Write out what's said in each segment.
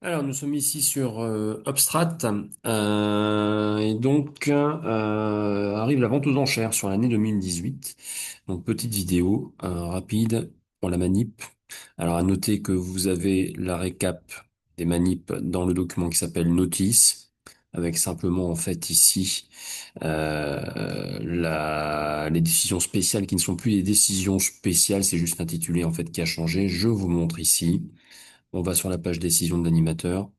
Alors, nous sommes ici sur Upstrat et donc arrive la vente aux enchères sur l'année 2018. Donc, petite vidéo rapide pour la manip. Alors, à noter que vous avez la récap des manips dans le document qui s'appelle Notice, avec simplement en fait ici les décisions spéciales qui ne sont plus des décisions spéciales, c'est juste l'intitulé en fait qui a changé. Je vous montre ici. On va sur la page décision de l'animateur.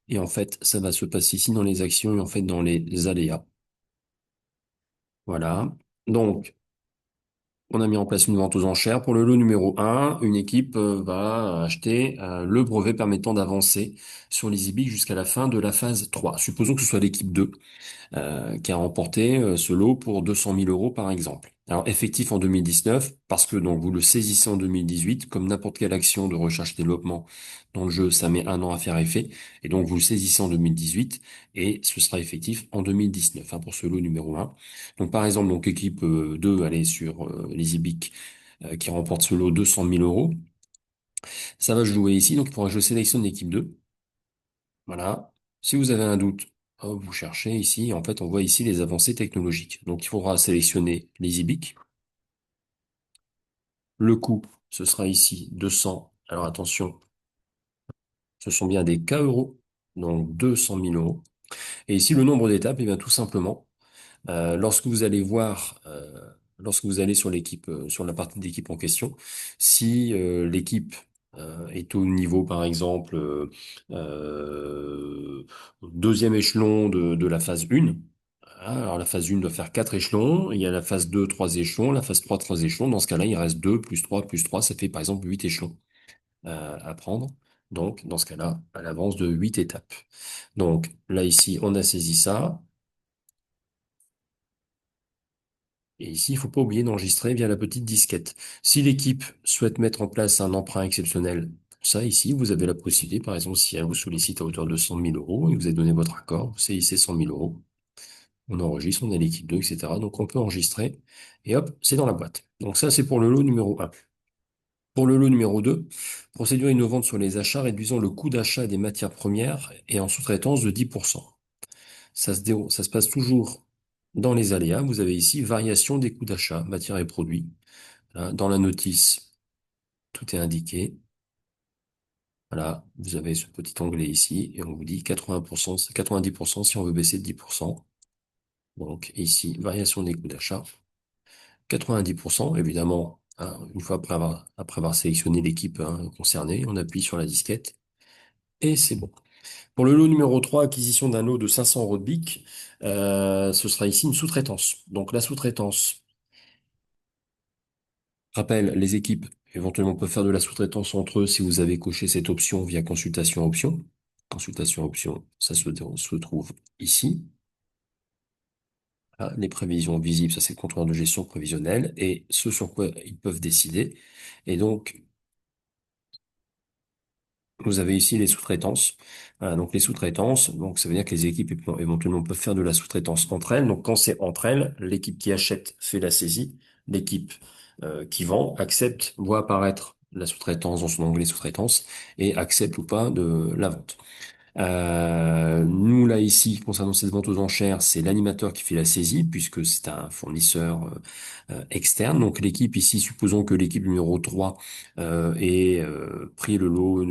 Et en fait, ça va se passer ici dans les actions et en fait dans les aléas. Voilà. Donc, on a mis en place une vente aux enchères. Pour le lot numéro un, une équipe va acheter le brevet permettant d'avancer sur les EBIC jusqu'à la fin de la phase 3. Supposons que ce soit l'équipe 2 qui a remporté ce lot pour 200 000 euros par exemple. Alors effectif en 2019, parce que donc vous le saisissez en 2018, comme n'importe quelle action de recherche-développement dans le jeu, ça met un an à faire effet, et donc vous le saisissez en 2018, et ce sera effectif en 2019, hein, pour ce lot numéro un. Donc par exemple, donc équipe 2, allez sur les IBIC qui remporte ce lot 200 000 euros, ça va jouer ici, donc il faudra que je sélectionne l'équipe 2. Voilà. Si vous avez un doute, hop, vous cherchez ici. En fait, on voit ici les avancées technologiques. Donc, il faudra sélectionner les IBIC. Le coût, ce sera ici 200. Alors, attention, ce sont bien des K euros. Donc, 200 000 euros. Et ici, le nombre d'étapes, eh bien, tout simplement, lorsque vous allez voir, lorsque vous allez sur l'équipe, sur la partie d'équipe en question, si l'équipe est au niveau, par exemple, deuxième échelon de la phase 1, alors la phase 1 doit faire 4 échelons, il y a la phase 2 3 échelons, la phase 3 3 échelons. Dans ce cas-là, il reste 2 plus 3 plus 3, ça fait par exemple 8 échelons à prendre. Donc, dans ce cas-là, elle avance de 8 étapes. Donc, là, ici, on a saisi ça. Et ici, il faut pas oublier d'enregistrer via la petite disquette. Si l'équipe souhaite mettre en place un emprunt exceptionnel, pour ça, ici, vous avez la possibilité, par exemple, si elle vous sollicite à hauteur de 100 000 euros et que vous avez donné votre accord, vous saisissez 100 000 euros, on enregistre, on a l'équipe 2, etc. Donc, on peut enregistrer et hop, c'est dans la boîte. Donc, ça, c'est pour le lot numéro un. Pour le lot numéro 2, procédure innovante sur les achats réduisant le coût d'achat des matières premières et en sous-traitance de 10%. Ça se passe toujours dans les aléas. Vous avez ici variation des coûts d'achat, matières et produits. Là, dans la notice, tout est indiqué. Voilà, vous avez ce petit onglet ici et on vous dit 80%, 90% si on veut baisser de 10%. Donc ici, variation des coûts d'achat, 90%, évidemment, hein, une fois après avoir sélectionné l'équipe hein, concernée, on appuie sur la disquette et c'est bon. Pour le lot numéro 3, acquisition d'un lot de 500 euros de BIC, ce sera ici une sous-traitance. Donc la sous-traitance, rappel, les équipes éventuellement peuvent faire de la sous-traitance entre eux si vous avez coché cette option via consultation option. Consultation option, ça se trouve ici. Ah, les prévisions visibles, ça c'est le comptoir de gestion prévisionnelle et ce sur quoi ils peuvent décider. Et donc, vous avez ici les sous-traitances. Voilà, donc les sous-traitances, donc ça veut dire que les équipes éventuellement peuvent faire de la sous-traitance entre elles. Donc quand c'est entre elles, l'équipe qui achète fait la saisie, l'équipe qui vend accepte, voit apparaître la sous-traitance dans son onglet sous-traitance et accepte ou pas de la vente. Nous, là, ici, concernant cette vente aux enchères, c'est l'animateur qui fait la saisie, puisque c'est un fournisseur externe. Donc, l'équipe ici, supposons que l'équipe numéro 3 ait pris le lot,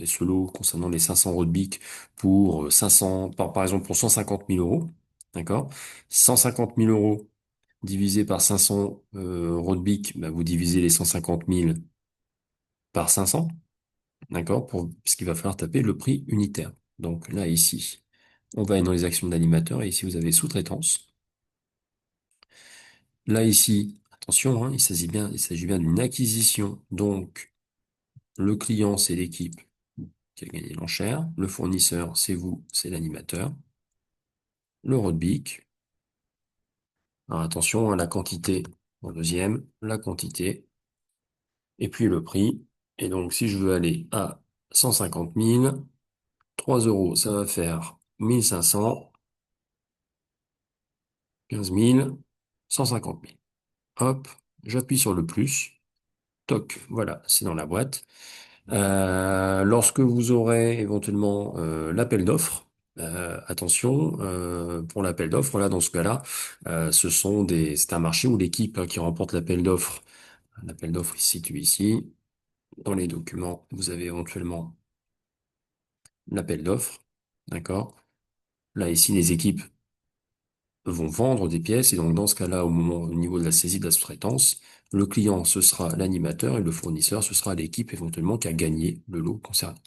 ce lot concernant les 500 euros de BIC pour 500, par exemple, pour 150 000 euros. D'accord? 150 000 euros divisé par 500 euros de BIC, bah, vous divisez les 150 000 par 500. D'accord? Parce qu'il va falloir taper le prix unitaire. Donc là, ici, on va aller dans les actions d'animateur et ici, vous avez sous-traitance. Là, ici, attention, hein, il s'agit bien d'une acquisition. Donc, le client, c'est l'équipe qui a gagné l'enchère. Le fournisseur, c'est vous, c'est l'animateur. Le roadbic. Alors, attention, hein, la quantité en deuxième, la quantité, et puis le prix. Et donc, si je veux aller à 150 000, 3 euros, ça va faire 1500. 15 000, 150 000. Hop, j'appuie sur le plus. Toc, voilà, c'est dans la boîte. Lorsque vous aurez éventuellement l'appel d'offres, attention, pour l'appel d'offres, là, dans ce cas-là, c'est un marché où l'équipe qui remporte l'appel d'offres, l'appel d'offres il se situe ici. Dans les documents, vous avez éventuellement l'appel d'offres, d'accord? Là, ici, les équipes vont vendre des pièces et donc dans ce cas-là, au niveau de la saisie de la sous-traitance, le client, ce sera l'animateur et le fournisseur, ce sera l'équipe éventuellement qui a gagné le lot concerné.